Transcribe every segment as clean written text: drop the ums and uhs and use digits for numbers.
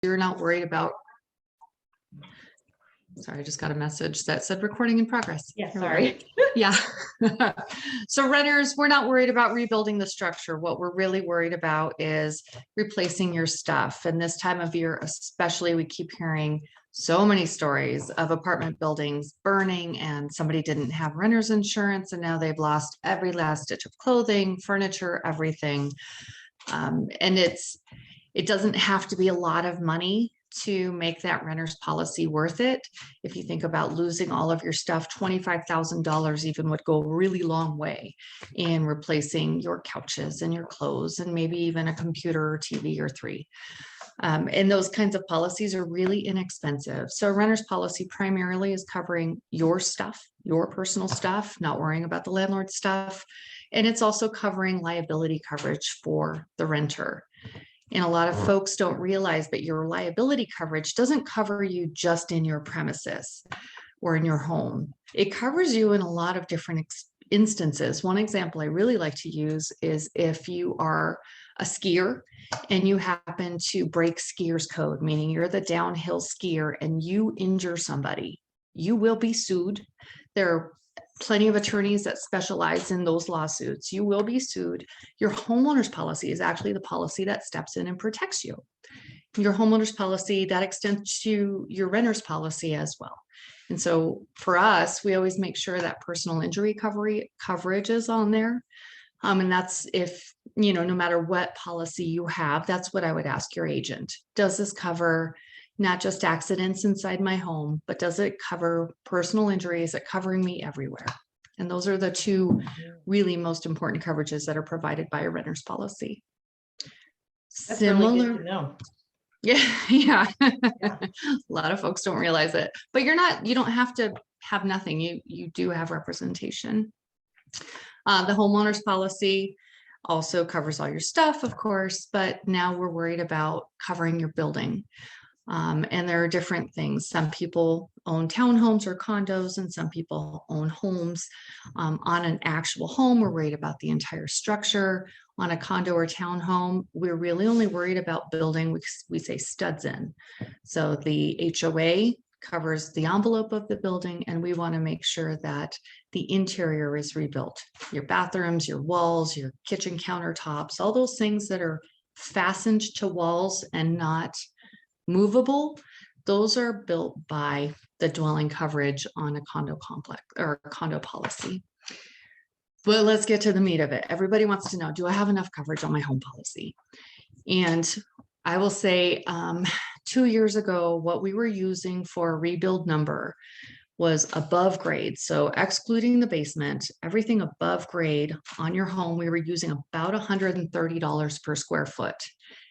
you're not worried about, sorry, I just got a message that said recording in progress. Yeah, Here we go. sorry. Yeah. So renters, we're not worried about rebuilding the structure. What we're really worried about is replacing your stuff. And this time of year, especially, we keep hearing so many stories of apartment buildings burning and somebody didn't have renter's insurance and now they've lost every last stitch of clothing, furniture, everything. And it doesn't have to be a lot of money to make that renter's policy worth it. If you think about losing all of your stuff, $25,000 even would go a really long way in replacing your couches and your clothes and maybe even a computer or TV or three. And those kinds of policies are really inexpensive. So a renter's policy primarily is covering your stuff, your personal stuff, not worrying about the landlord stuff. And it's also covering liability coverage for the renter. And a lot of folks don't realize that your liability coverage doesn't cover you just in your premises or in your home. It covers you in a lot of different instances. One example I really like to use is if you are a skier and you happen to break skier's code, meaning you're the downhill skier and you injure somebody, you will be sued. There are plenty of attorneys that specialize in those lawsuits. You will be sued. Your homeowner's policy is actually the policy that steps in and protects you. Your homeowner's policy, that extends to your renter's policy as well. And so for us, we always make sure that personal injury coverage is on there. And that's if, no matter what policy you have, that's what I would ask your agent. Does this cover not just accidents inside my home, but does it cover personal injury? Is it covering me everywhere? And those are the two really most important coverages that are provided by a renter's policy. That's really good to know. Yeah. A lot of folks don't realize it, but you don't have to have nothing. You do have representation. The homeowner's policy also covers all your stuff, of course, but now we're worried about covering your building. And there are different things. Some people own townhomes or condos, and some people own homes. On an actual home, we're worried about the entire structure. On a condo or townhome, we're really only worried about building, we say studs in. So the HOA covers the envelope of the building, and we want to make sure that the interior is rebuilt. Your bathrooms, your walls, your kitchen countertops, all those things that are fastened to walls and not movable, those are built by the dwelling coverage on a condo complex or a condo policy. But let's get to the meat of it. Everybody wants to know, do I have enough coverage on my home policy? And I will say 2 years ago, what we were using for a rebuild number was above grade. So excluding the basement, everything above grade on your home, we were using about $130 per square foot.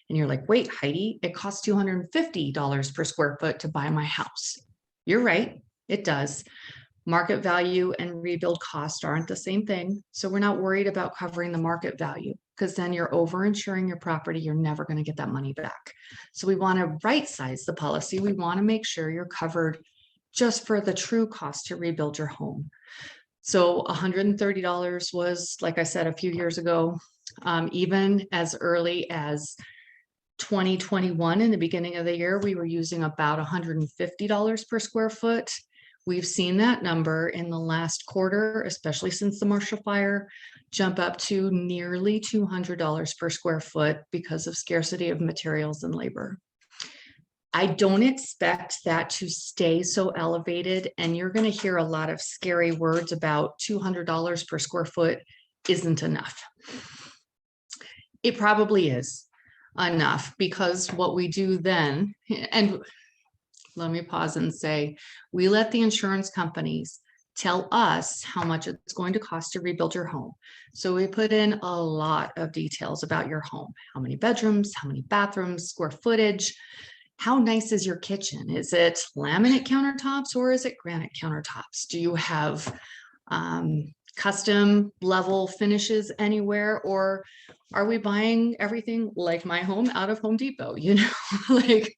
And you're like, wait, Heidi, it costs $250 per square foot to buy my house. You're right, it does. Market value and rebuild cost aren't the same thing. So we're not worried about covering the market value, because then you're over-insuring your property. You're never going to get that money back. So we want to right-size the policy. We want to make sure you're covered just for the true cost to rebuild your home. So $130 was, like I said, a few years ago, even as early as 2021, in the beginning of the year, we were using about $150 per square foot. We've seen that number in the last quarter, especially since the Marshall Fire, jump up to nearly $200 per square foot because of scarcity of materials and labor. I don't expect that to stay so elevated, and you're going to hear a lot of scary words about $200 per square foot isn't enough. It probably is enough, because what we do then, and let me pause and say, we let the insurance companies tell us how much it's going to cost to rebuild your home. So we put in a lot of details about your home: how many bedrooms, how many bathrooms, square footage, how nice is your kitchen? Is it laminate countertops or is it granite countertops? Do you have custom level finishes anywhere, or are we buying everything like my home out of Home Depot? Like,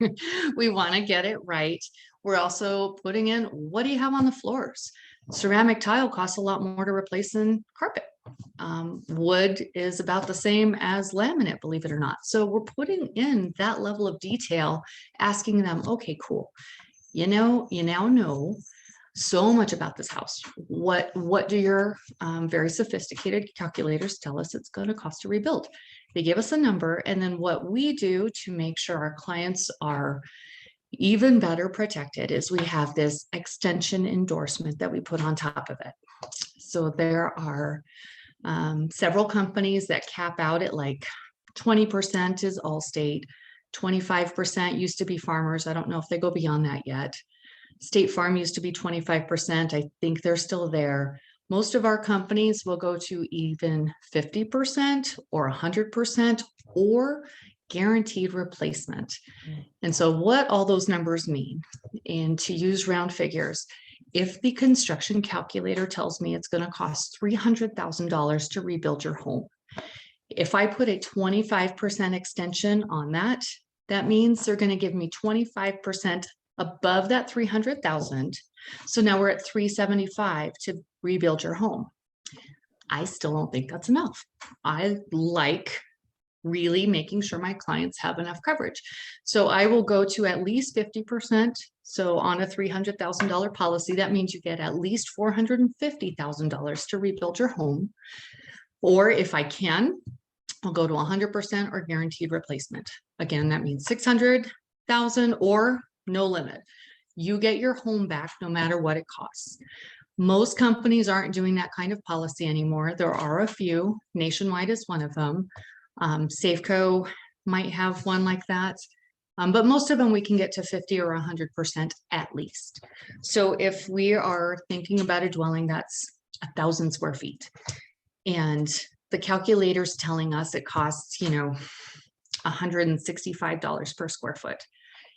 we want to get it right. We're also putting in, what do you have on the floors? Ceramic tile costs a lot more to replace than carpet. Wood is about the same as laminate, believe it or not. So we're putting in that level of detail, asking them, okay, cool. You now know so much about this house. What do your very sophisticated calculators tell us it's going to cost to rebuild? They give us a number, and then what we do to make sure our clients are even better protected is we have this extension endorsement that we put on top of it. So there are several companies that cap out at like 20% is Allstate, 25% used to be Farmers. I don't know if they go beyond that yet. State Farm used to be 25%. I think they're still there. Most of our companies will go to even 50% or 100% or guaranteed replacement. And so what all those numbers mean, and to use round figures, if the construction calculator tells me it's going to cost $300,000 to rebuild your home, if I put a 25% extension on that, that means they're going to give me 25% above that 300,000. So now we're at 375 to rebuild your home. I still don't think that's enough. I like really making sure my clients have enough coverage. So I will go to at least 50%. So on a $300,000 policy, that means you get at least $450,000 to rebuild your home. Or if I can, I'll go to 100% or guaranteed replacement. Again, that means 600,000 or no limit. You get your home back no matter what it costs. Most companies aren't doing that kind of policy anymore. There are a few. Nationwide is one of them. Safeco might have one like that. But most of them we can get to 50 or 100% at least. So if we are thinking about a dwelling that's 1,000 square feet and the calculator's telling us it costs, $165 per square foot,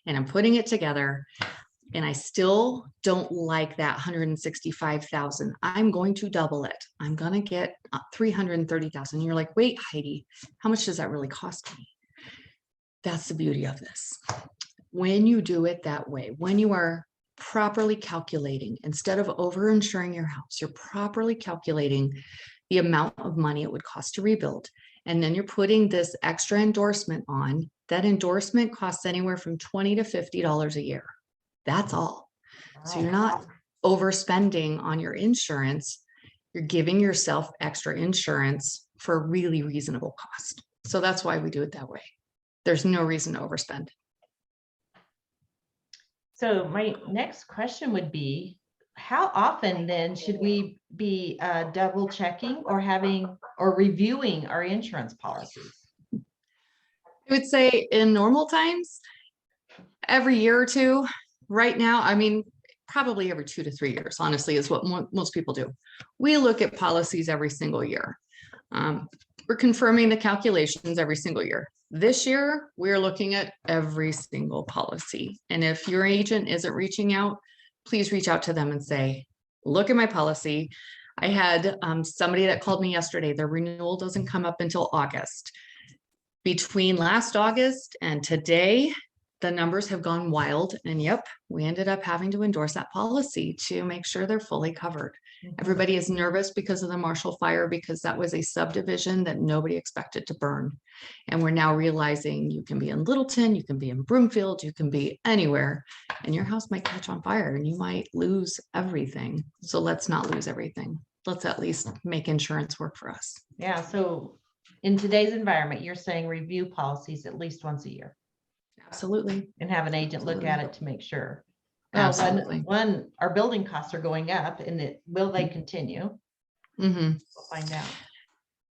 and I'm putting it together and I still don't like that 165,000, I'm going to double it. I'm going to get 330,000. You're like, wait, Heidi, how much does that really cost me? That's the beauty of this. When you do it that way, when you are properly calculating, instead of over-insuring your house, you're properly calculating the amount of money it would cost to rebuild. And then you're putting this extra endorsement on. That endorsement costs anywhere from $20 to $50 a year. That's all. So you're not overspending on your insurance. You're giving yourself extra insurance for a really reasonable cost. So that's why we do it that way. There's no reason to overspend. So my next question would be, how often then should we be double checking or reviewing our insurance policies? I would say in normal times, every year or two. Right now, I mean, probably every 2 to 3 years, honestly, is what most people do. We look at policies every single year. We're confirming the calculations every single year. This year, we're looking at every single policy. And if your agent isn't reaching out, please reach out to them and say, look at my policy. I had somebody that called me yesterday. Their renewal doesn't come up until August. Between last August and today, the numbers have gone wild. And yep, we ended up having to endorse that policy to make sure they're fully covered. Everybody is nervous because of the Marshall fire, because that was a subdivision that nobody expected to burn. And we're now realizing you can be in Littleton, you can be in Broomfield, you can be anywhere, and your house might catch on fire and you might lose everything. So let's not lose everything. Let's at least make insurance work for us. Yeah. So in today's environment, you're saying review policies at least once a year. Absolutely. And have an agent look at it to make sure. Well, Absolutely. when our building costs are going up, and will they continue? Mm-hmm. We'll find out.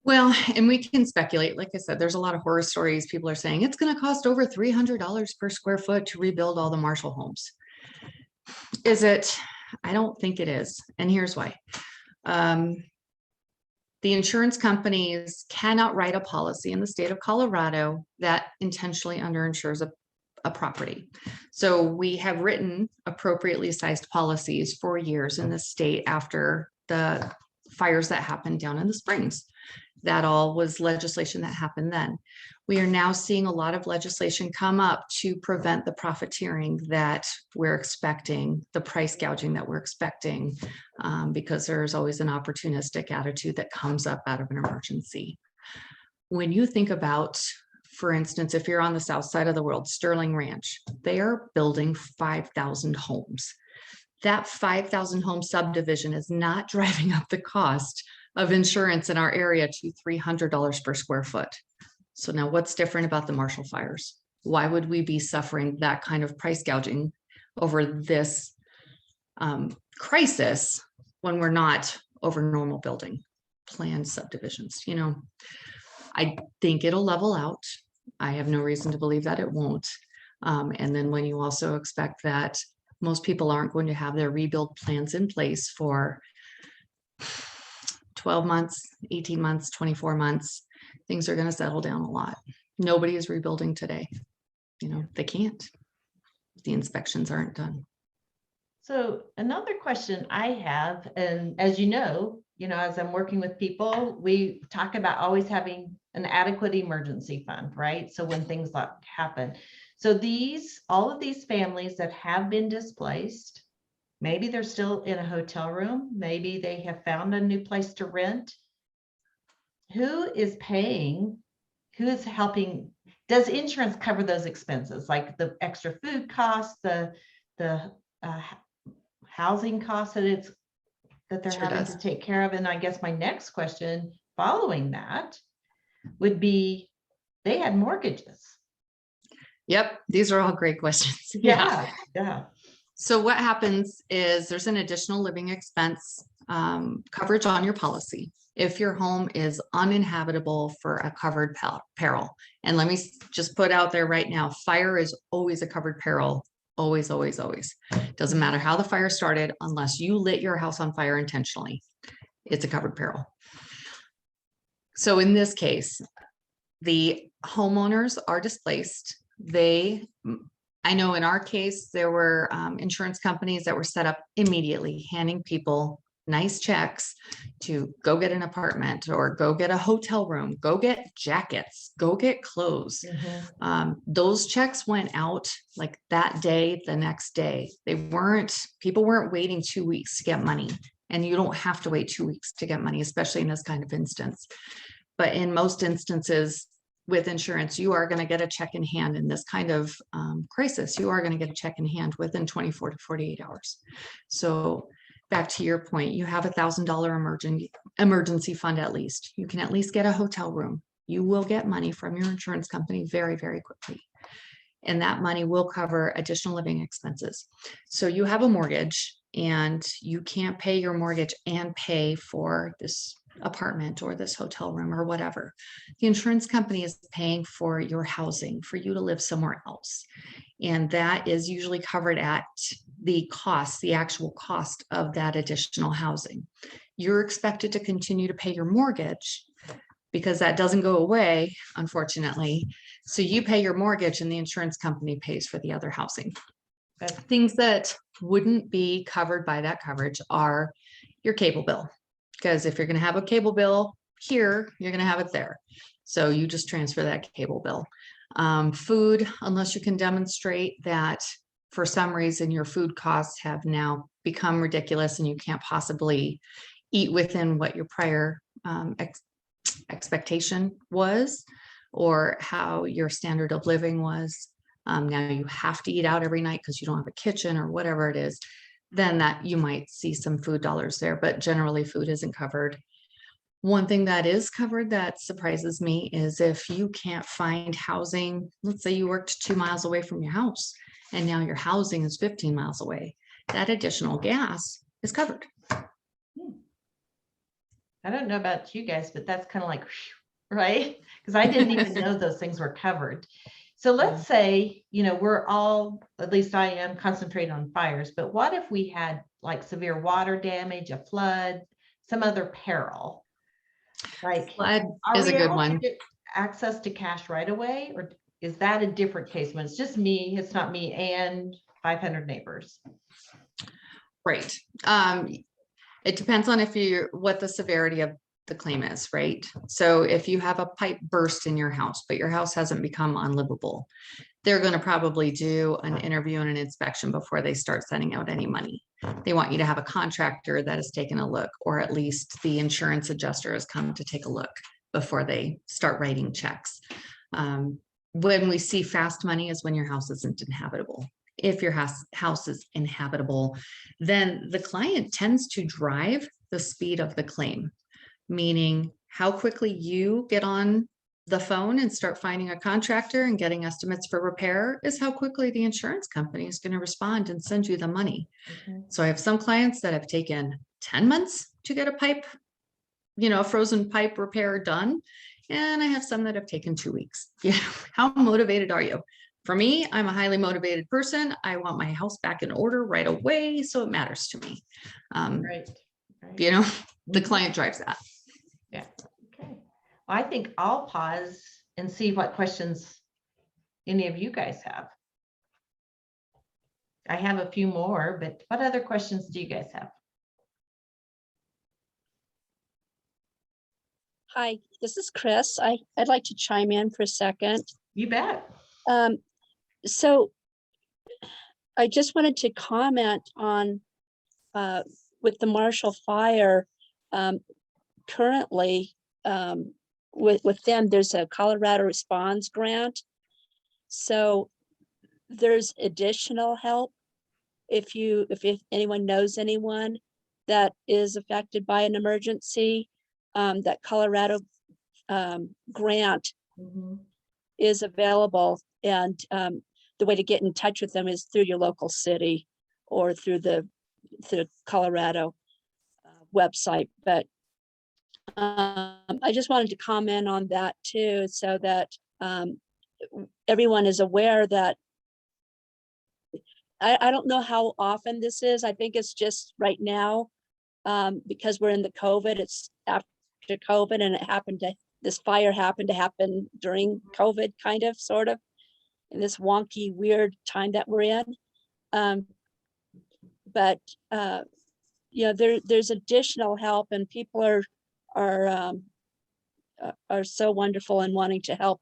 Well, and we can speculate. Like I said, there's a lot of horror stories. People are saying it's going to cost over $300 per square foot to rebuild all the Marshall homes. Is it? I don't think it is. And here's why. The insurance companies cannot write a policy in the state of Colorado that intentionally underinsures a property. So we have written appropriately sized policies for years in the state after the fires that happened down in the Springs. That all was legislation that happened then. We are now seeing a lot of legislation come up to prevent the profiteering that we're expecting, the price gouging that we're expecting, because there's always an opportunistic attitude that comes up out of an emergency. When you think about, for instance, if you're on the south side of the world, Sterling Ranch, they are building 5,000 homes. That 5,000 home subdivision is not driving up the cost of insurance in our area to $300 per square foot. So now what's different about the Marshall fires? Why would we be suffering that kind of price gouging over this crisis when we're not over normal building planned subdivisions? You know, I think it'll level out. I have no reason to believe that it won't. And then when you also expect that most people aren't going to have their rebuild plans in place for 12 months, 18 months, 24 months, things are going to settle down a lot. Nobody is rebuilding today. You know, they can't. The inspections aren't done. So another question I have, and as you know, as I'm working with people, we talk about always having an adequate emergency fund, right? So when things like happen. So all of these families that have been displaced, maybe they're still in a hotel room, maybe they have found a new place to rent. Who is paying? Who is helping? Does insurance cover those expenses, like the extra food costs, the housing costs that they're Sure having does. to take care of? And I guess my next question following that would be, they had mortgages. Yep, these are all great questions. Yeah. So what happens is there's an additional living expense coverage on your policy if your home is uninhabitable for a covered peril. And let me just put out there right now, fire is always a covered peril. Always, always, always. Doesn't matter how the fire started, unless you lit your house on fire intentionally, it's a covered peril. So in this case, the homeowners are displaced. I know in our case, there were insurance companies that were set up immediately, handing people nice checks to go get an apartment or go get a hotel room, go get jackets, go get clothes. Those checks went out like that day, the next day. People weren't waiting 2 weeks to get money, and you don't have to wait 2 weeks to get money, especially in this kind of instance. But in most instances, with insurance, you are going to get a check in hand in this kind of crisis. You are going to get a check in hand within 24 to 48 hours. So back to your point, you have $1,000 emergency fund at least. You can at least get a hotel room. You will get money from your insurance company very, very quickly. And that money will cover additional living expenses. So you have a mortgage and you can't pay your mortgage and pay for this apartment or this hotel room or whatever. The insurance company is paying for your housing for you to live somewhere else. And that is usually covered at the cost, the actual cost of that additional housing. You're expected to continue to pay your mortgage because that doesn't go away, unfortunately. So you pay your mortgage and the insurance company pays for the other housing. Things that wouldn't be covered by that coverage are your cable bill. Because if you're going to have a cable bill here, you're going to have it there. So you just transfer that cable bill. Food, unless you can demonstrate that for some reason your food costs have now become ridiculous and you can't possibly eat within what your prior expectation was or how your standard of living was. Now you have to eat out every night because you don't have a kitchen or whatever it is. Then that you might see some food dollars there, but generally food isn't covered. One thing that is covered that surprises me is if you can't find housing, let's say you worked 2 miles away from your house and now your housing is 15 miles away, that additional gas is covered. I don't know about you guys, but that's kind of like, right? Because I didn't even know those things were covered. So let's say, we're all, at least I am, concentrated on fires, but what if we had like severe water damage, a flood, some other peril? Like, Flood are is we a good able to one. get access to cash right away? Or is that a different case when it's just me, it's not me and 500 neighbors? Right. It depends on what the severity of the claim is, right? So if you have a pipe burst in your house, but your house hasn't become unlivable, they're going to probably do an interview and an inspection before they start sending out any money. They want you to have a contractor that has taken a look, or at least the insurance adjuster has come to take a look before they start writing checks. When we see fast money is when your house isn't inhabitable. If your house is inhabitable, then the client tends to drive the speed of the claim, meaning how quickly you get on the phone and start finding a contractor and getting estimates for repair is how quickly the insurance company is going to respond and send you the money. So I have some clients that have taken 10 months to get a pipe, a frozen pipe repair done. And I have some that have taken 2 weeks. How motivated are you? For me, I'm a highly motivated person. I want my house back in order right away. So it matters to me. Right. The client drives that. Yeah. Okay. Well, I think I'll pause and see what questions any of you guys have. I have a few more, but what other questions do you guys have? Hi, this is Chris. I'd like to chime in for a second. You bet. So I just wanted to comment on with the Marshall Fire. Currently, with them, there's a Colorado Response Grant. So there's additional help if anyone knows anyone that is affected by an emergency. That Colorado grant is available, and the way to get in touch with them is through your local city or through the Colorado website. But I just wanted to comment on that too, so that everyone is aware that I don't know how often this is. I think it's just right now because we're in the COVID. It's after COVID, and this fire happened to happen during COVID, kind of, sort of, in this wonky, weird time that we're in. But there's additional help, and people are so wonderful and wanting to help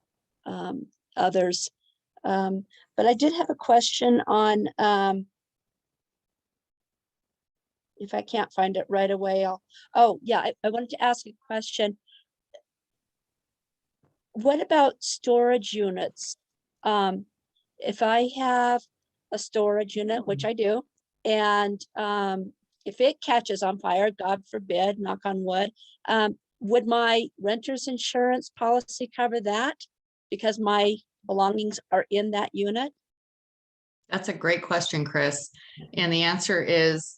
others. But I did have a question on, if I can't find it right away, I wanted to ask a question. What about storage units? If I have a storage unit, which I do, and if it catches on fire, God forbid, knock on wood, would my renter's insurance policy cover that because my belongings are in that unit? That's a great question, Chris. And the answer is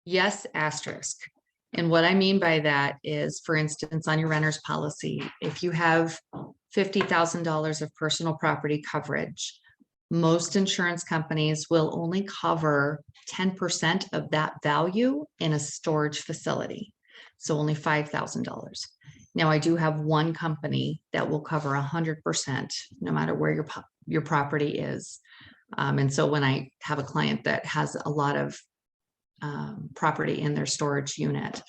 yes, asterisk. And what I mean by that is, for instance, on your renter's policy, if you have $50,000 of personal property coverage, most insurance companies will only cover 10% of that value in a storage facility. So only $5,000. Now, I do have one company that will cover 100%, no matter where your property is. And so when I have a client that has a lot of property in their storage unit,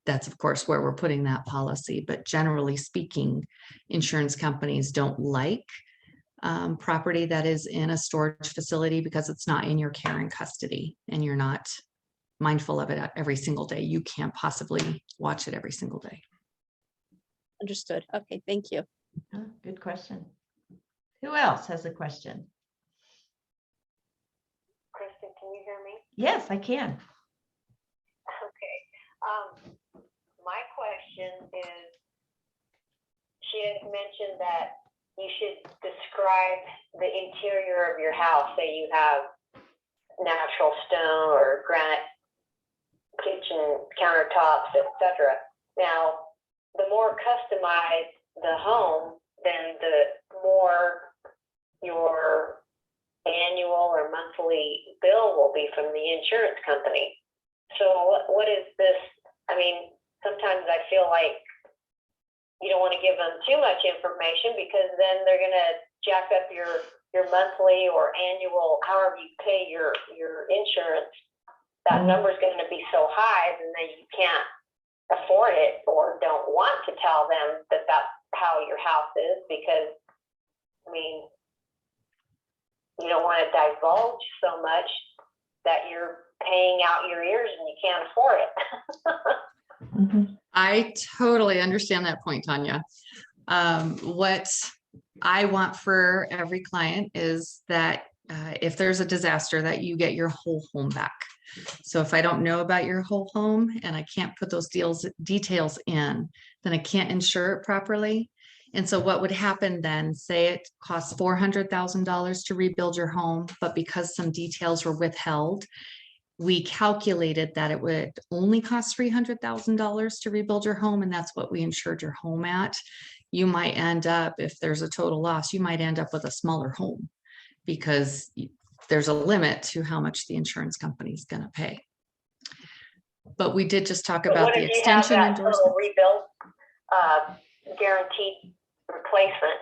that's of course where we're putting that policy. But generally speaking, insurance companies don't like property that is in a storage facility because it's not in your care and custody, and you're not mindful of it every single day. You can't possibly watch it every single day. Understood. Okay, thank you. Good question. Who else has a question? Kristen, can you hear me? Yes, I can. Okay. My question is, she has mentioned that you should describe the interior of your house. Say you have natural stone or granite kitchen countertops, etc. Now, the more customized the home, then the more your annual or monthly bill will be from the insurance company. So what is this? I mean, sometimes I feel like you don't want to give them too much information because then they're going to jack up your monthly or annual, however you pay your insurance. That number is going to be so high, and then you can't afford it or don't want to tell them that that's how your house is, because, I mean, you don't want to divulge so much that you're paying out your ears and you can't afford it. Mhm. I totally understand that point, Tanya. What I want for every client is that if there's a disaster, that you get your whole home back. So if I don't know about your whole home and I can't put those details in, then I can't insure it properly. And so what would happen then, say it costs $400,000 to rebuild your home, but because some details were withheld, we calculated that it would only cost $300,000 to rebuild your home, and that's what we insured your home at. You might end up, if there's a total loss, you might end up with a smaller home because there's a limit to how much the insurance company is going to pay. But we did just talk But about what the if you have extension that endorsement. total rebuild guaranteed replacement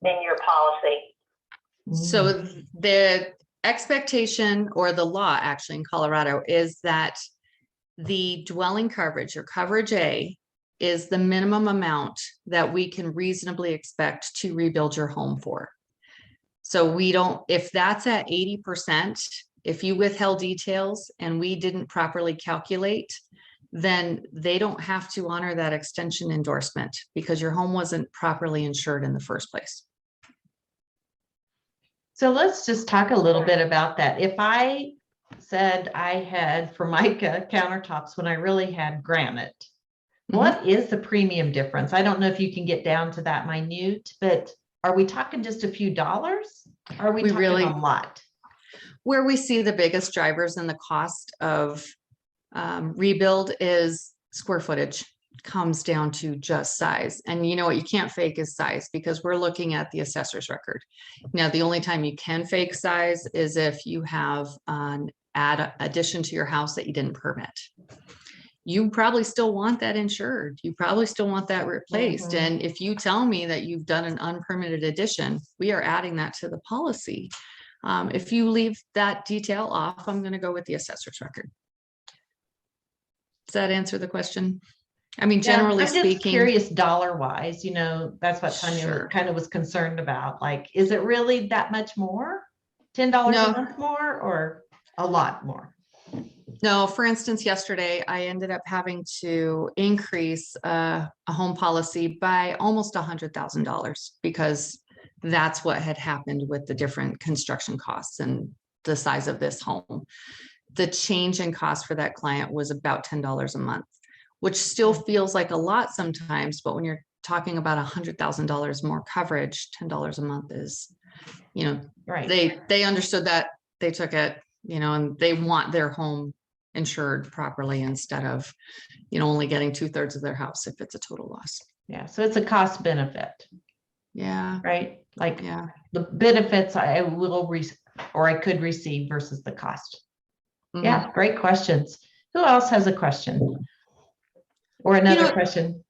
in your policy? So the expectation, or the law actually in Colorado, is that the dwelling coverage, or coverage A, is the minimum amount that we can reasonably expect to rebuild your home for. So we don't, if that's at 80%, if you withheld details and we didn't properly calculate, then they don't have to honor that extension endorsement because your home wasn't properly insured in the first place. So let's just talk a little bit about that. If I said I had Formica countertops when I really had granite, what is the premium difference? I don't know if you can get down to that minute, but are we talking just a few dollars? Are we talking really, a lot? Where we see the biggest drivers in the cost of rebuild is square footage. Comes down to just size. And you know what you can't fake is size, because we're looking at the assessor's record. Now, the only time you can fake size is if you have an addition to your house that you didn't permit. You probably still want that insured. You probably still want that replaced. Mhm. And if you tell me that you've done an unpermitted addition, we are adding that to the policy. If you leave that detail off, I'm going to go with the assessor's record. Does that answer the question? I mean, generally I'm just speaking, curious dollar wise, you know, that's what Tanya Sure. kind of was concerned about. Like, is it really that much more? $10 No. a month more, or a lot more? no, for instance, yesterday I ended up having to increase a home policy by almost $100,000 because that's what had happened with the different construction costs and the size of this home. The change in cost for that client was about $10 a month, which still feels like a lot sometimes, but when you're talking about $100,000 more coverage, $10 a month is, you know, Right. they understood that, they took it, you know, and they want their home insured properly instead of, you know, only getting 2/3 of their house if it's a total loss. Yeah. So it's a cost benefit, Yeah, right? Like yeah. the benefits I will or I could receive versus the cost. Mhm. Yeah. Great questions. Who else has a question? Or another know, question?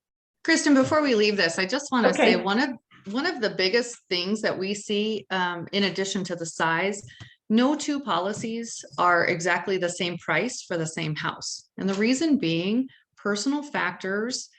Kristen, before we leave this, I just want to say Okay. one of the biggest things that we see, in addition to the size, no two policies are exactly the same price for the same house. And the reason being, personal factors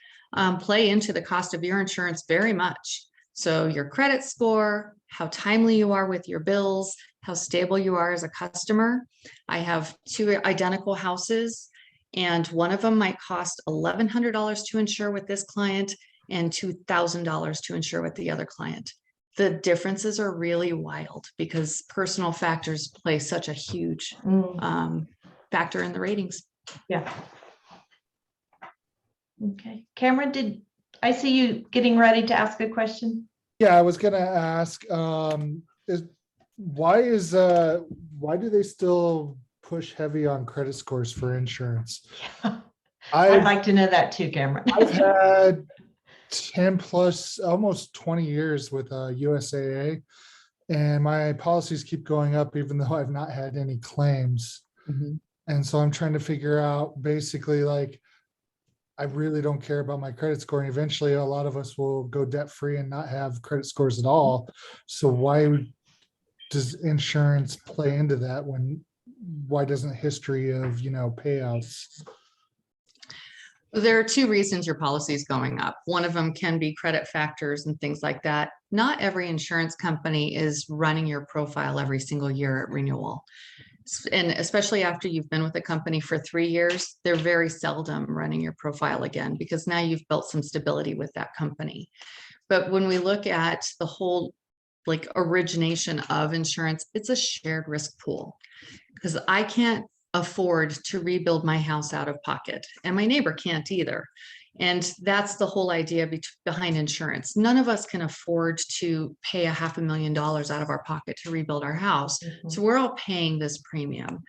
play into the cost of your insurance very much. So your credit score, how timely you are with your bills, how stable you are as a customer. I have two identical houses, and one of them might cost $1,100 to insure with this client and $2,000 to insure with the other client. The differences are really wild because personal factors play such a huge factor in the ratings. Yeah. Okay. Cameron, did I see you getting ready to ask a question? Yeah, I was gonna ask, why do they still push heavy on credit scores for insurance? Yeah. I'd I've like to know that too, Cameron. had 10 plus, almost 20 years with USAA, and my policies keep going up even though I've not had any claims. And so I'm trying to figure out basically, like, I really don't care about my credit score, and eventually a lot of us will go debt free and not have credit scores at all. So why does insurance play into that? Why doesn't history of, you know, payouts? There are two reasons your policy is going up. One of them can be credit factors and things like that. Not every insurance company is running your profile every single year at renewal. And especially after you've been with a company for 3 years, they're very seldom running your profile again because now you've built some stability with that company. But when we look at the whole like origination of insurance, it's a shared risk pool because I can't afford to rebuild my house out of pocket and my neighbor can't either. And that's the whole idea behind insurance. None of us can afford to pay $500,000 out of our pocket to rebuild our house. So we're all paying this premium.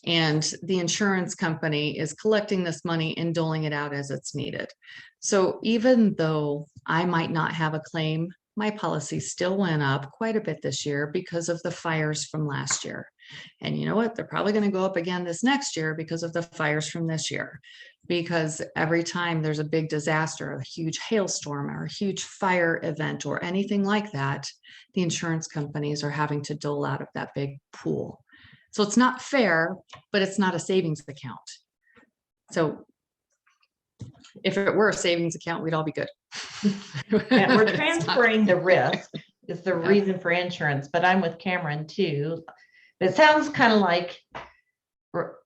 And the insurance company is collecting this money and doling it out as it's needed. So even though I might not have a claim, my policy still went up quite a bit this year because of the fires from last year. And you know what? They're probably going to go up again this next year because of the fires from this year. Because every time there's a big disaster, a huge hailstorm or a huge fire event or anything like that, the insurance companies are having to dole out of that big pool. So it's not fair, but it's not a savings account. So if it were a savings account, we'd all be good. Yeah, we're But it's not. transferring the risk is the reason for insurance, but I'm with Cameron too. It sounds kind of like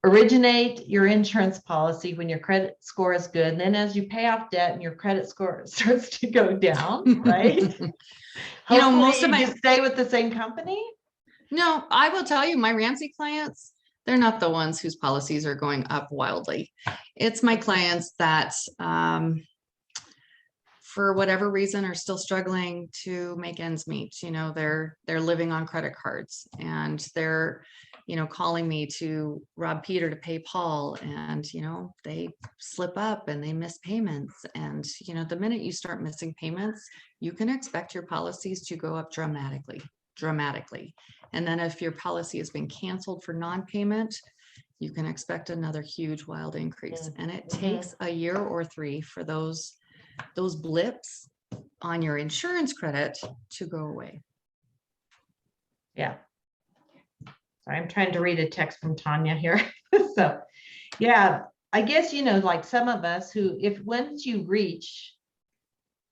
originate your insurance policy when your credit score is good. And then as you pay off debt and your credit score starts to go down, right? You know, Hopefully most of you my just stay with the same company. No, I will tell you, my Ramsey clients, they're not the ones whose policies are going up wildly. It's my clients that, for whatever reason, are still struggling to make ends meet. You know, they're living on credit cards and they're, you know, calling me to rob Peter to pay Paul, and you know, they slip up and they miss payments. And you know, the minute you start missing payments, you can expect your policies to go up dramatically. And then if your policy has been canceled for non-payment, you can expect another huge wild increase. And it takes a year or 3 for those blips on your insurance credit to go away. Yeah. Sorry, I'm trying to read a text from Tanya here. So, yeah, I guess, you know, like some of us who, if once you reach,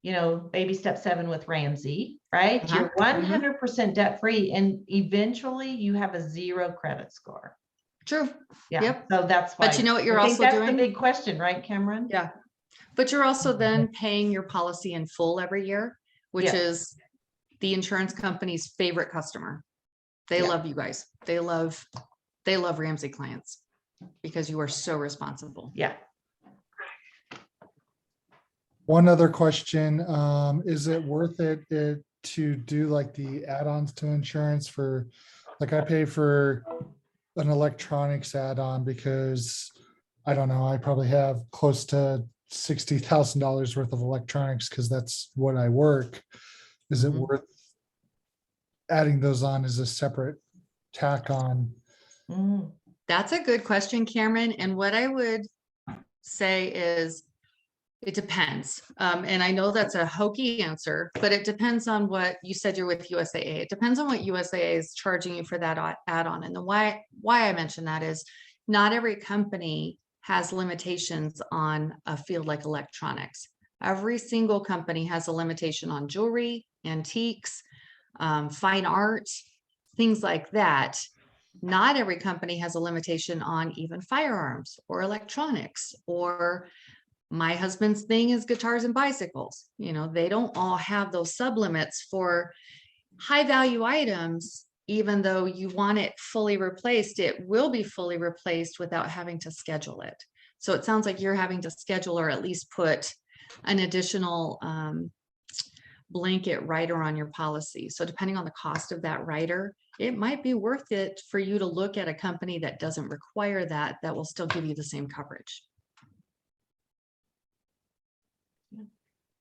you know, baby step 7 with Ramsey, right? You're 100% debt free and eventually you have a 0 credit score. True. Yeah. Yep. So that's why. But you know what you're I think also that's doing? the big question, right, Cameron? Yeah. But you're also then paying your policy in full every year, which is the insurance company's favorite customer. They love you guys. They love Ramsey clients because you are so responsible. Yeah. One other question, is it worth it to do like the add-ons to insurance for, like I pay for an electronics add-on because I don't know, I probably have close to $60,000 worth of electronics because that's what I work. Is it worth adding those on as a separate tack on? That's a good question, Cameron. And what I would say is it depends. And I know that's a hokey answer, but it depends on what you said. You're with USAA. It depends on what USAA is charging you for that add-on. And the why I mentioned that is not every company has limitations on a field like electronics. Every single company has a limitation on jewelry, antiques, fine art, things like that. Not every company has a limitation on even firearms or electronics, or my husband's thing is guitars and bicycles. You know, they don't all have those sublimits for high value items. Even though you want it fully replaced, it will be fully replaced without having to schedule it. So it sounds like you're having to schedule or at least put an additional blanket rider on your policy. So depending on the cost of that rider, it might be worth it for you to look at a company that doesn't require that will still give you the same coverage.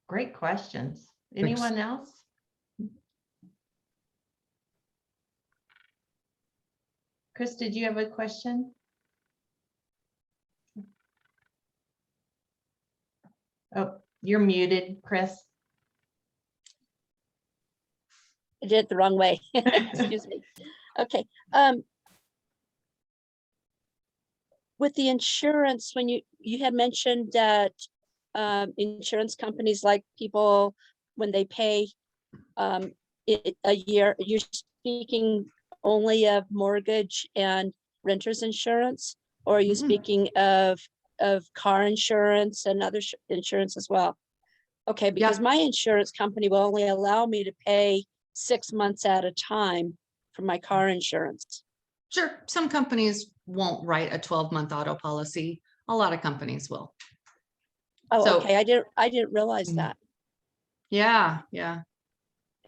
Great questions. Anyone else? Chris, did you have a question? Oh, you're muted, Chris. I did it the wrong way. Excuse me. Okay. with the insurance, when you had mentioned that insurance companies like people, when they pay a year, you're speaking only of mortgage and renter's insurance? Or are you Mhm. speaking of car insurance and other insurance as well? Okay, because Yeah. my insurance company will only allow me to pay 6 months at a time for my car insurance. Sure, some companies won't write a 12-month auto policy. A lot of companies will. Oh, So- okay, I didn't realize Mm. that. Yeah, yeah.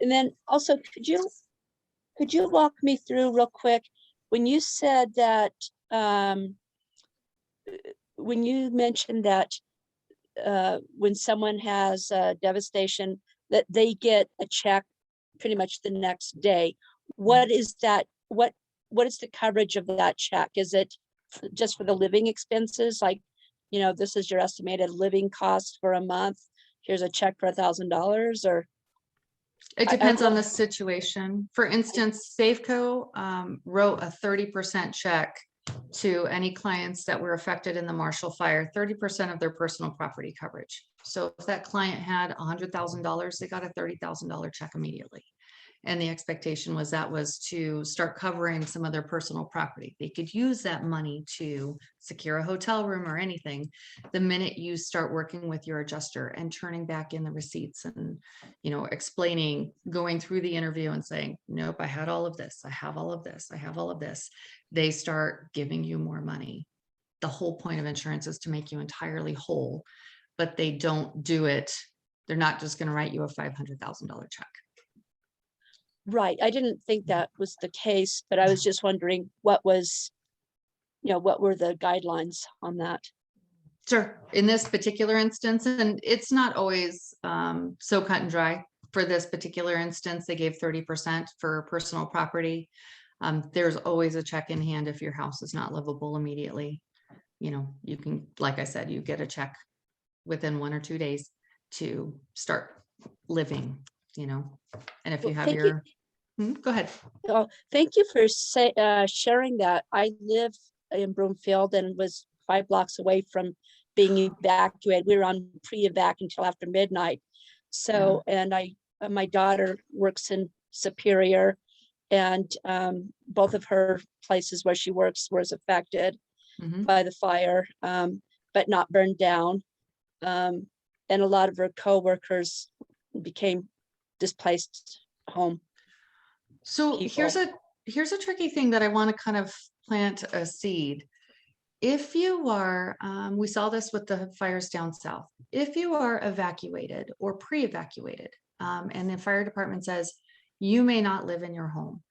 And then also, could you walk me through real quick, when you said that, when you mentioned that when someone has devastation, that they get a check pretty much the next day. What is that? What is the coverage of that check? Is it just for the living expenses? Like, this is your estimated living cost for a month. Here's a check for $1,000, or It I depends on don't- the situation. For instance, Safeco wrote a 30% check to any clients that were affected in the Marshall Fire, 30% of their personal property coverage. So if that client had $100,000, they got a $30,000 check immediately. And the expectation was that was to start covering some of their personal property. They could use that money to secure a hotel room or anything. The minute you start working with your adjuster and turning back in the receipts and, explaining, going through the interview and saying, nope, I had all of this. I have all of this. I have all of this. They start giving you more money. The whole point of insurance is to make you entirely whole, but they don't do it. They're not just going to write you a $500,000 check. right. I didn't think that was the case, but I was just wondering what were the guidelines on that? Sure. In this particular instance, and it's not always so cut and dry. For this particular instance, they gave 30% for personal property. There's always a check in hand if your house is not livable immediately. You can, like I said, you get a check within 1 or 2 days to start living, and if you Well, have thank your, go ahead. Oh, thank you for sharing that. I live in Broomfield and was 5 blocks away from being evacuated. We were on pre-evac until after midnight. So, and my daughter works in Superior, and both of her places where she works was affected Mhm. by the fire, but not burned down. And a lot of her coworkers became displaced home. So here's people. a tricky thing that I want to kind of plant a seed. If you are, we saw this with the fires down south. If you are evacuated or pre-evacuated, and the fire department says you may not live in your home,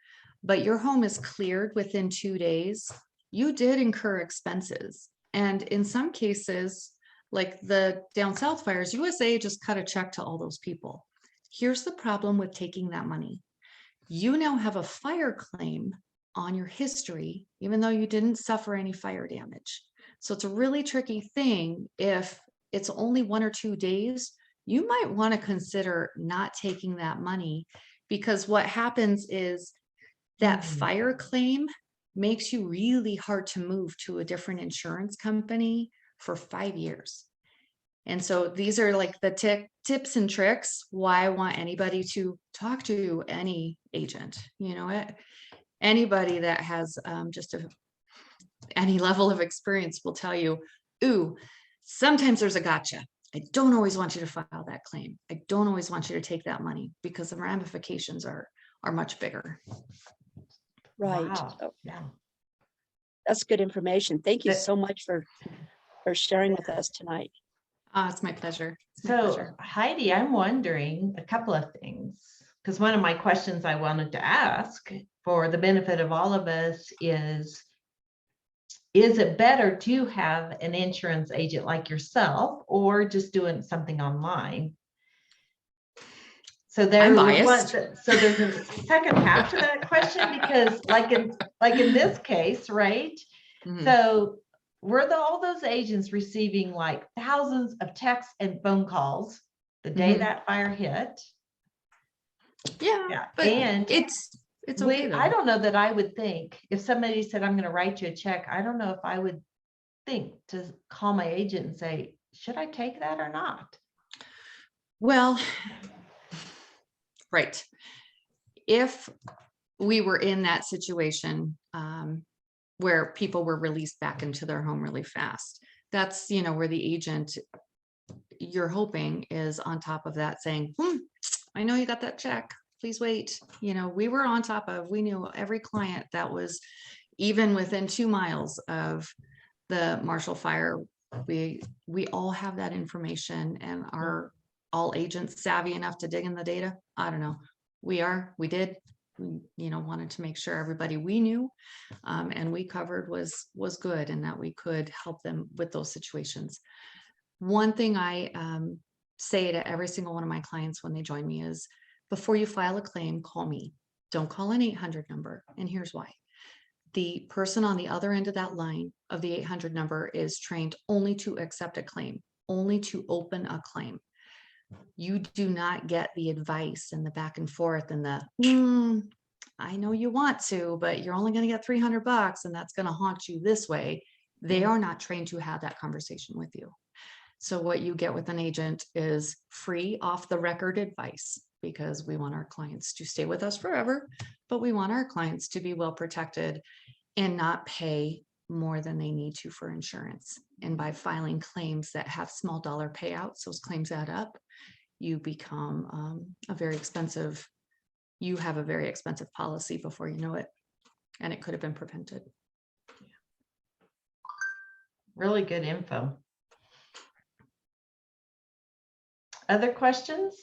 but your home is cleared within 2 days, you did incur expenses. And in some cases, like the down south fires, USA just cut a check to all those people. Here's the problem with taking that money. You now have a fire claim on your history, even though you didn't suffer any fire damage. So it's a really tricky thing. If it's only 1 or 2 days, you might want to consider not taking that money, because what happens is that fire claim makes you really hard to move to a different insurance company for 5 years. And so these are like the tips and tricks why I want anybody to talk to any agent, anybody that has just any level of experience will tell you, ooh, sometimes there's a gotcha. I don't always want you to file that claim. I don't always want you to take that money, because the ramifications are much bigger. Right. Wow. Oh, Yeah. that's good information. Thank you That- so much for sharing with us tonight. It's my pleasure. It's my So pleasure. Heidi, I'm wondering a couple of things, because one of my questions I wanted to ask for the benefit of all of us is it better to have an insurance agent like yourself or just doing something online? So I'm biased. so there's a second half to that question, because like in this case, right? Mhm. So were all those agents receiving like thousands of texts and phone calls the day Mhm. that fire hit? Yeah, Yeah, but and it's okay I though. don't know that I would think if somebody said, I'm going to write you a check, I don't know if I would think to call my agent and say, should I take that or not? Well, right. If we were in that situation where people were released back into their home really fast, that's, where the agent, you're hoping, is on top of that saying, I know you got that check, please wait. We were on top of, we knew every client that was even within 2 miles of the Marshall fire. We all have that information, and are all agents savvy enough to dig in the data? I don't know. We did. We, wanted to make sure everybody we knew and we covered was good, and that we could help them with those situations. One thing I say to every single one of my clients when they join me is, before you file a claim, call me. Don't call an 800 number. And here's why. The person on the other end of that line of the 800 number is trained only to accept a claim, only to open a claim. You do not get the advice and the back and forth and the, I know you want to, but you're only going to get $300 and that's going to haunt you this way. They are not trained to have that conversation with you. So what you get with an agent is free, off the record advice, because we want our clients to stay with us forever, but we want our clients to be well protected and not pay more than they need to for insurance. And by filing claims that have small dollar payouts, those claims add up, you become you have a very expensive policy before you know it. And it could have been prevented. Really good info. Other questions?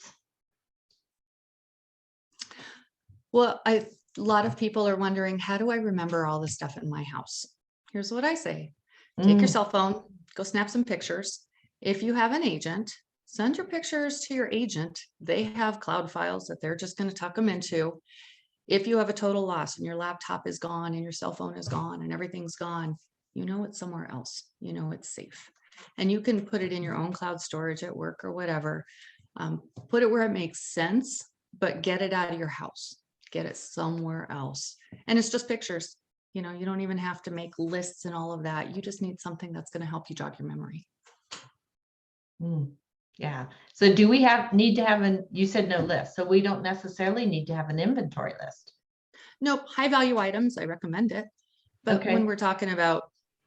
Well, a lot of people are wondering, how do I remember all the stuff in my house? Here's what I say. Take your cell phone, go snap some pictures. If you have an agent, send your pictures to your agent. They have cloud files that they're just going to tuck them into. If you have a total loss and your laptop is gone and your cell phone is gone and everything's gone, it's somewhere else. It's safe. And you can put it in your own cloud storage at work or whatever. Put it where it makes sense, but get it out of your house. Get it somewhere else. And it's just pictures. You don't even have to make lists and all of that. You just need something that's going to help you jog your memory. Yeah. So do we need to have you said no list, so we don't necessarily need to have an inventory list. Nope. High value items, I recommend it. But Okay. when we're talking about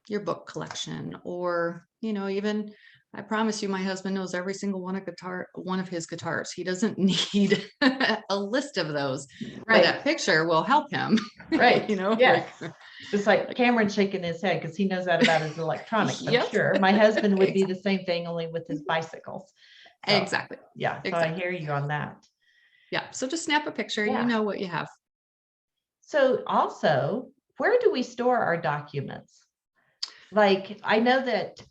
your book collection, or, even, I promise you, my husband knows every single one of his guitars. He doesn't need a list of those. But that picture will help him. Right. Yes. like- It's like Cameron shaking his head because he knows that about his electronics. I'm Yep. sure my husband would be the same thing, only with his bicycles. So, Exactly. yeah. So Exactly. I hear you on that. Yeah. So just snap a picture. Yeah. You know what you have. So also, where do we store our documents? Like, I know that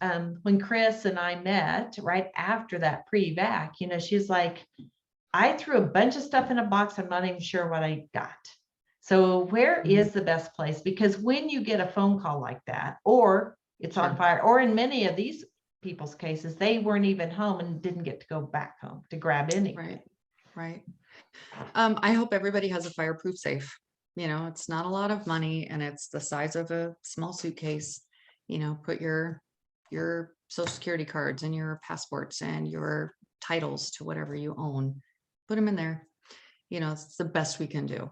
when Chris and I met right after that pre-vac, she's like, I threw a bunch of stuff in a box. I'm not even sure what I got. So where is the best place? Because when you get a phone call like that, or it's on fire, or in many of these people's cases, they weren't even home and didn't get to go back home to grab anything. Right. I hope everybody has a fireproof safe. It's not a lot of money, and it's the size of a small suitcase. Put your social security cards and your passports and your titles to whatever you own, put them in there. It's the best we can do.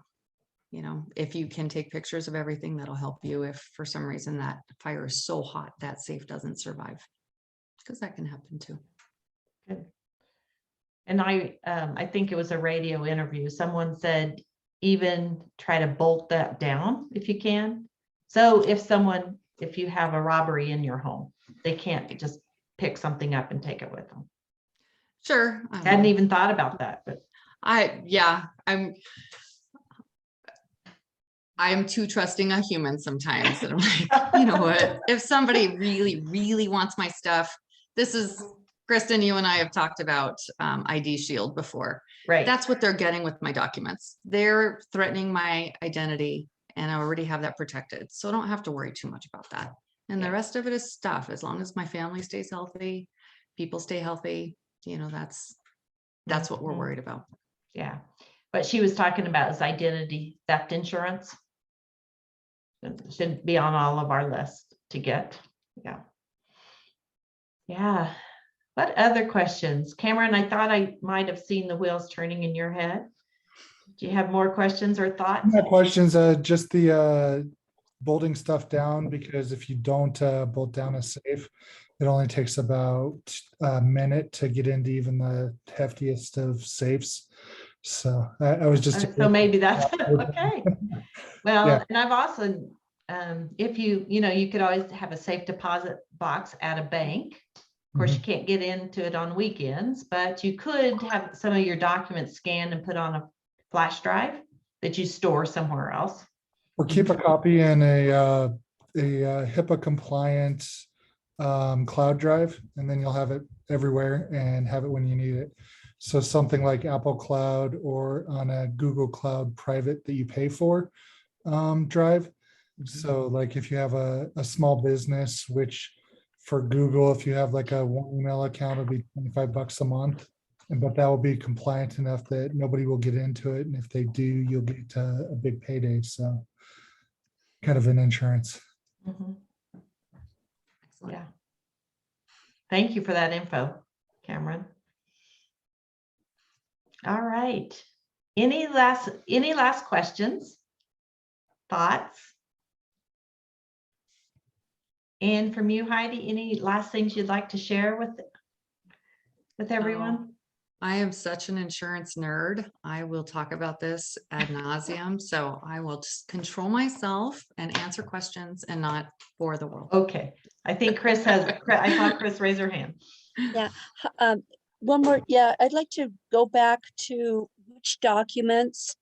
If you can take pictures of everything, that'll help you. If for some reason that fire is so hot that safe doesn't survive, because that can happen too. Good. And I think it was a radio interview. Someone said, even try to bolt that down if you can. So if you have a robbery in your home, they can't just pick something up and take it with them. Sure. Hadn't even thought about that, but I'm too trusting a human sometimes. And I'm like, you know what? If somebody really, really wants my stuff, this is, Kristen, you and I have talked about ID Shield before. right. That's what they're getting with my documents. They're threatening my identity, and I already have that protected. So I don't have to worry too much about that. And the rest of it is stuff. As long as my family stays healthy, people stay healthy, that's what we're worried about. Yeah. What she was talking about is identity theft insurance. It should be on all of our lists to get. Yeah. Yeah. What other questions? Cameron, I thought I might have seen the wheels turning in your head. Do you have more questions or thoughts? My questions, just the bolting stuff down, because if you don't bolt down a safe, it only takes about a minute to get into even the heftiest of safes. So I was just. So maybe that's okay. Well, Yeah. and I've also, if you could always have a safe deposit box at a bank. Of course, you can't get into it on weekends, but you could have some of your documents scanned and put on a flash drive that you store somewhere else. Or keep a copy in a HIPAA compliant cloud drive, and then you'll have it everywhere and have it when you need it. So something like Apple Cloud or on a Google Cloud private that you pay for drive. So like if you have a small business, which for Google, if you have like a one email account, it'll be $25 a month. But that will be compliant enough that nobody will get into it. And if they do, you'll get a big payday. So kind of an insurance. Mhm. Excellent. Yeah. Thank you for that info, Cameron. All right. Any last questions? Thoughts? And from you, Heidi, any last things you'd like to share with everyone? I am such an insurance nerd. I will talk about this ad nauseum, so I will just control myself and answer questions and not bore the world. Okay. I think Chris I saw Chris raise her hand. Yeah. One more, yeah, I'd like to go back to which documents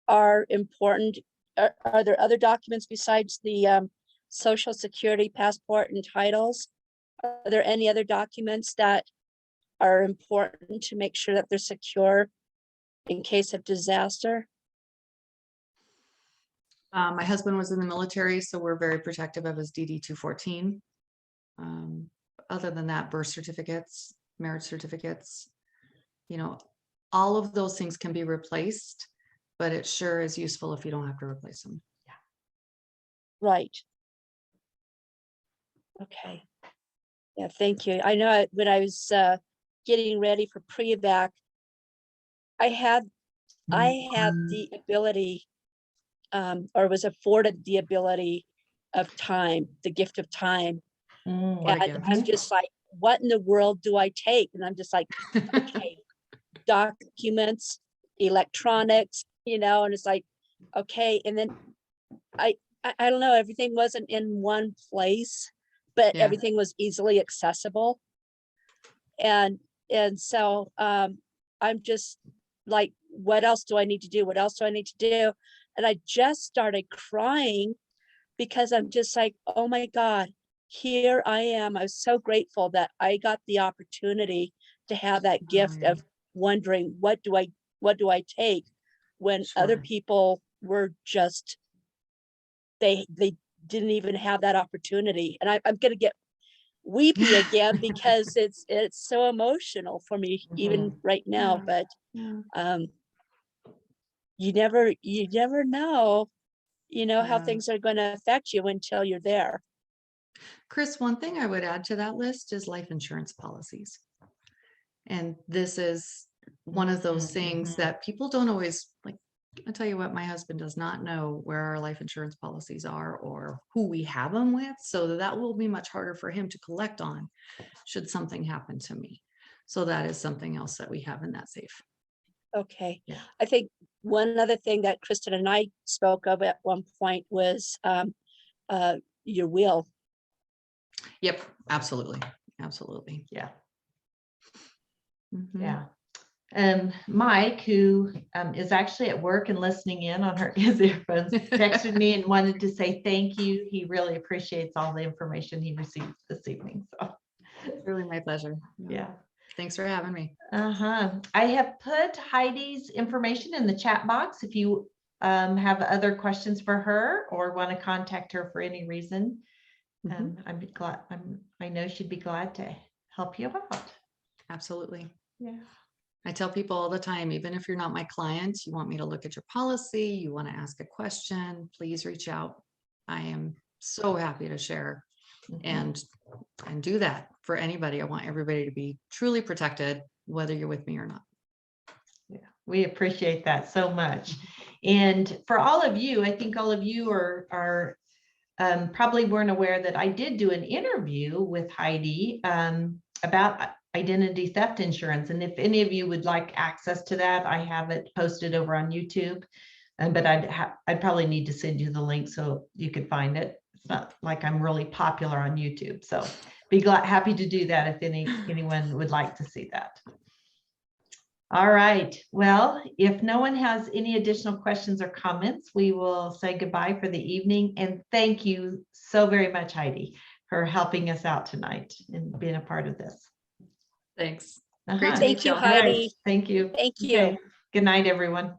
are important. Are there other documents besides the Social Security, passport, and titles? Are there any other documents that are important to make sure that they're secure in case of disaster? My husband was in the military, so we're very protective of his DD 214. Other than that, birth certificates, marriage certificates, all of those things can be replaced, but it sure is useful if you don't have to replace them. Right. Okay. Yeah, thank you. I know when I was getting ready for pre-evac, I had the ability or was afforded the ability of time, the gift of time. What a And gift. I'm just like, what in the world do I take? And I'm just like, okay, documents, electronics, and it's like, okay. And then I don't know, everything wasn't in one place, but Yeah. everything was easily accessible. And so I'm just like, what else do I need to do? What else do I need to do? And I just started crying because I'm just like, oh my God, here I am. I was so grateful that I got the opportunity to have that gift of wondering, what do I take when other Sure. people were just, they didn't even have that opportunity. And I'm going to get weepy again because it's so emotional for me even right now. Yeah. But Yeah. you never know, how Yeah. things are going to affect you until you're there. Chris, one thing I would add to that list is life insurance policies. And this is one of those things that people don't always like. I'll tell you what, my husband does not know where our life insurance policies are or who we have them with. So that will be much harder for him to collect on should something happen to me. So that is something else that we have in that safe. Okay. Yeah. I think one other thing that Kristen and I spoke of at one point was your will. Yep, absolutely. Absolutely. Yeah. Mhm. Yeah. Mike, who is actually at work and listening in on his earphones, texted me and wanted to say thank you. He really appreciates all the information he received this evening. So It's really my pleasure. yeah. Thanks for having me. I have put Heidi's information in the chat box. If you have other questions for her or want to contact her for any reason, I'd be glad. I know she'd be glad to help you out. Absolutely. Yeah. I tell people all the time, even if you're not my client, you want me to look at your policy, you want to ask a question, please reach out. I am so happy to share and do that for anybody. I want everybody to be truly protected, whether you're with me or not. We appreciate that so much. And for all of you, I think all of you are probably weren't aware that I did do an interview with Heidi about identity theft insurance. And if any of you would like access to that, I have it posted over on YouTube. But I'd probably need to send you the link so you could find it. It's not like I'm really popular on YouTube, so be happy to do that if anyone would like to see that. All right. Well, if no one has any additional questions or comments, we will say goodbye for the evening. And thank you so very much, Heidi, for helping us out tonight and being a part of this. Thanks. Uh-huh. Great to Thank meet you, y'all. All right. Heidi. Thank you. Thank you. Okay. Good night, everyone.